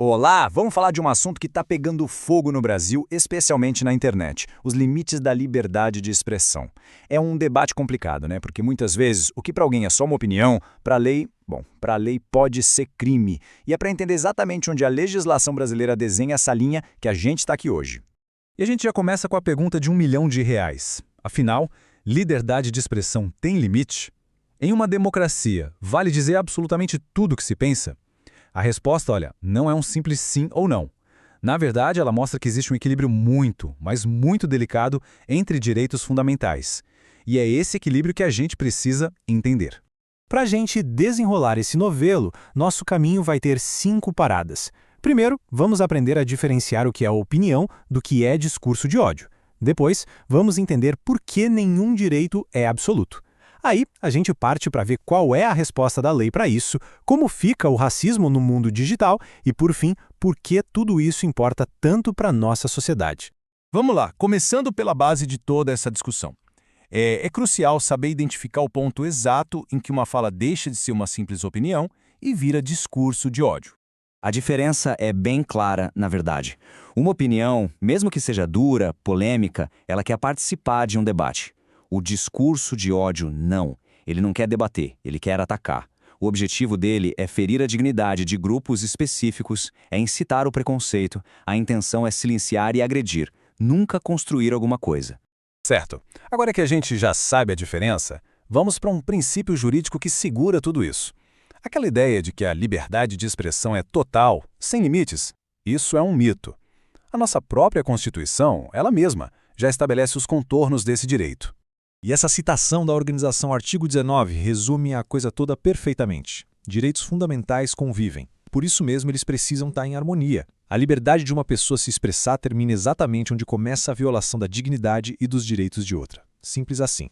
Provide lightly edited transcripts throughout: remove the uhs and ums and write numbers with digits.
Olá, vamos falar de um assunto que está pegando fogo no Brasil, especialmente na internet: os limites da liberdade de expressão. É um debate complicado, né? Porque muitas vezes o que para alguém é só uma opinião, para a lei, para a lei pode ser crime. E é para entender exatamente onde a legislação brasileira desenha essa linha que a gente está aqui hoje. E a gente já começa com a pergunta de R$ 1 milhão. Afinal, liberdade de expressão tem limite? Em uma democracia, vale dizer absolutamente tudo o que se pensa? A resposta, olha, não é um simples sim ou não. Na verdade, ela mostra que existe um equilíbrio muito, mas muito delicado entre direitos fundamentais. E é esse equilíbrio que a gente precisa entender. Para a gente desenrolar esse novelo, nosso caminho vai ter 5 paradas. Primeiro, vamos aprender a diferenciar o que é opinião do que é discurso de ódio. Depois, vamos entender por que nenhum direito é absoluto. Aí, a gente parte para ver qual é a resposta da lei para isso, como fica o racismo no mundo digital e, por fim, por que tudo isso importa tanto para a nossa sociedade. Vamos lá, começando pela base de toda essa discussão. É crucial saber identificar o ponto exato em que uma fala deixa de ser uma simples opinião e vira discurso de ódio. A diferença é bem clara, na verdade. Uma opinião, mesmo que seja dura, polêmica, ela quer participar de um debate. O discurso de ódio, não. Ele não quer debater, ele quer atacar. O objetivo dele é ferir a dignidade de grupos específicos, é incitar o preconceito, a intenção é silenciar e agredir, nunca construir alguma coisa. Certo. Agora que a gente já sabe a diferença, vamos para um princípio jurídico que segura tudo isso. Aquela ideia de que a liberdade de expressão é total, sem limites, isso é um mito. A nossa própria Constituição, ela mesma, já estabelece os contornos desse direito. E essa citação da Organização Artigo 19 resume a coisa toda perfeitamente. Direitos fundamentais convivem. Por isso mesmo eles precisam estar em harmonia. A liberdade de uma pessoa se expressar termina exatamente onde começa a violação da dignidade e dos direitos de outra. Simples assim.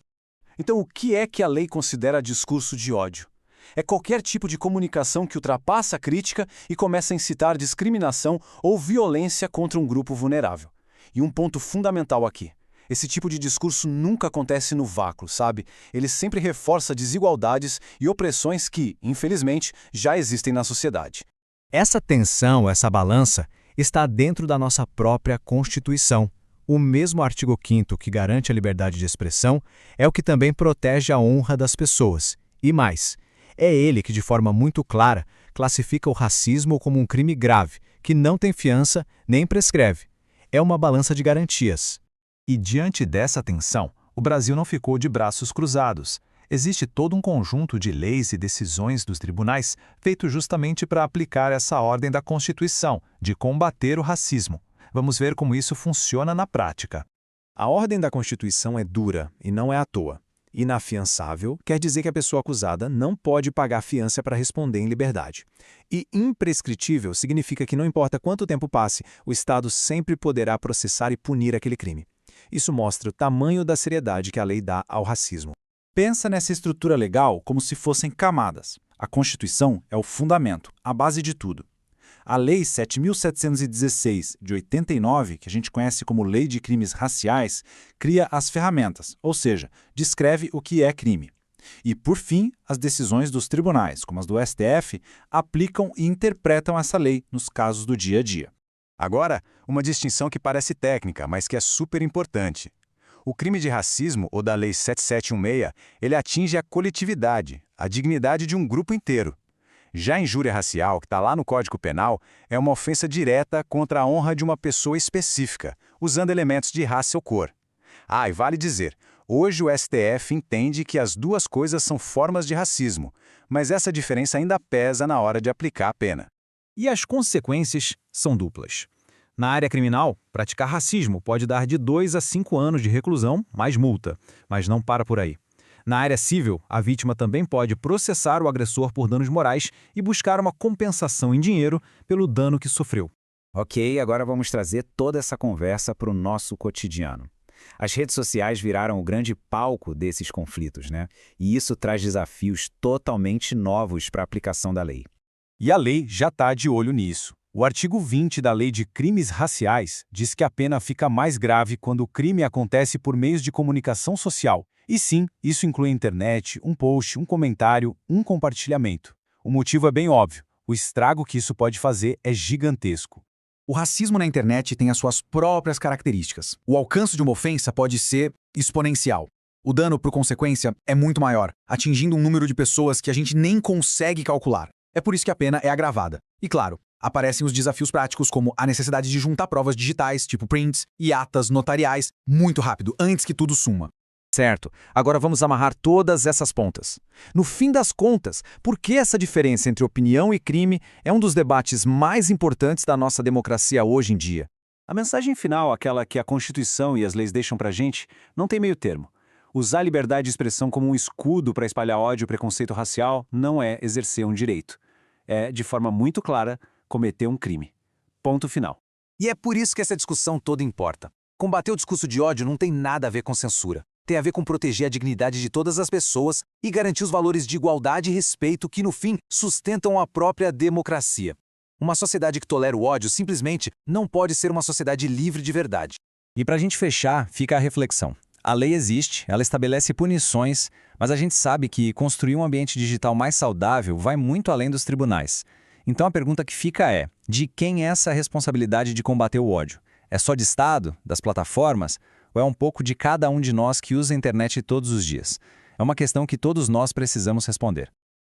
Então, o que é que a lei considera discurso de ódio? É qualquer tipo de comunicação que ultrapassa a crítica e começa a incitar discriminação ou violência contra um grupo vulnerável. E um ponto fundamental aqui: esse tipo de discurso nunca acontece no vácuo, sabe? Ele sempre reforça desigualdades e opressões que, infelizmente, já existem na sociedade. Essa tensão, essa balança, está dentro da nossa própria Constituição. O mesmo artigo 5º que garante a liberdade de expressão é o que também protege a honra das pessoas. E mais, é ele que, de forma muito clara, classifica o racismo como um crime grave, que não tem fiança nem prescreve. É uma balança de garantias. E diante dessa tensão, o Brasil não ficou de braços cruzados. Existe todo um conjunto de leis e decisões dos tribunais feito justamente para aplicar essa ordem da Constituição, de combater o racismo. Vamos ver como isso funciona na prática. A ordem da Constituição é dura e não é à toa. Inafiançável quer dizer que a pessoa acusada não pode pagar fiança para responder em liberdade. E imprescritível significa que não importa quanto tempo passe, o Estado sempre poderá processar e punir aquele crime. Isso mostra o tamanho da seriedade que a lei dá ao racismo. Pensa nessa estrutura legal como se fossem camadas. A Constituição é o fundamento, a base de tudo. A Lei 7.716, de 89, que a gente conhece como Lei de Crimes Raciais, cria as ferramentas, ou seja, descreve o que é crime. E, por fim, as decisões dos tribunais, como as do STF, aplicam e interpretam essa lei nos casos do dia a dia. Agora, uma distinção que parece técnica, mas que é super importante. O crime de racismo, ou da Lei 7716, ele atinge a coletividade, a dignidade de um grupo inteiro. Já a injúria racial, que está lá no Código Penal, é uma ofensa direta contra a honra de uma pessoa específica, usando elementos de raça ou cor. E vale dizer, hoje o STF entende que as duas coisas são formas de racismo, mas essa diferença ainda pesa na hora de aplicar a pena. E as consequências são duplas. Na área criminal, praticar racismo pode dar de 2 a 5 anos de reclusão, mais multa, mas não para por aí. Na área civil, a vítima também pode processar o agressor por danos morais e buscar uma compensação em dinheiro pelo dano que sofreu. Ok, agora vamos trazer toda essa conversa para o nosso cotidiano. As redes sociais viraram o grande palco desses conflitos, né? E isso traz desafios totalmente novos para a aplicação da lei. E a lei já está de olho nisso. O artigo 20 da Lei de Crimes Raciais diz que a pena fica mais grave quando o crime acontece por meios de comunicação social. E sim, isso inclui a internet, um post, um comentário, um compartilhamento. O motivo é bem óbvio. O estrago que isso pode fazer é gigantesco. O racismo na internet tem as suas próprias características. O alcance de uma ofensa pode ser exponencial. O dano, por consequência, é muito maior, atingindo um número de pessoas que a gente nem consegue calcular. É por isso que a pena é agravada. E claro, aparecem os desafios práticos como a necessidade de juntar provas digitais, tipo prints e atas notariais, muito rápido, antes que tudo suma. Certo. Agora vamos amarrar todas essas pontas. No fim das contas, por que essa diferença entre opinião e crime é um dos debates mais importantes da nossa democracia hoje em dia? A mensagem final, aquela que a Constituição e as leis deixam pra gente, não tem meio termo. Usar a liberdade de expressão como um escudo para espalhar ódio e preconceito racial não é exercer um direito. É, de forma muito clara, cometer um crime. Ponto final. E é por isso que essa discussão toda importa. Combater o discurso de ódio não tem nada a ver com censura. Tem a ver com proteger a dignidade de todas as pessoas e garantir os valores de igualdade e respeito que, no fim, sustentam a própria democracia. Uma sociedade que tolera o ódio simplesmente não pode ser uma sociedade livre de verdade. E para a gente fechar, fica a reflexão. A lei existe, ela estabelece punições, mas a gente sabe que construir um ambiente digital mais saudável vai muito além dos tribunais. Então a pergunta que fica é, de quem é essa responsabilidade de combater o ódio? É só de Estado, das plataformas, ou é um pouco de cada um de nós que usa a internet todos os dias? É uma questão que todos nós precisamos responder.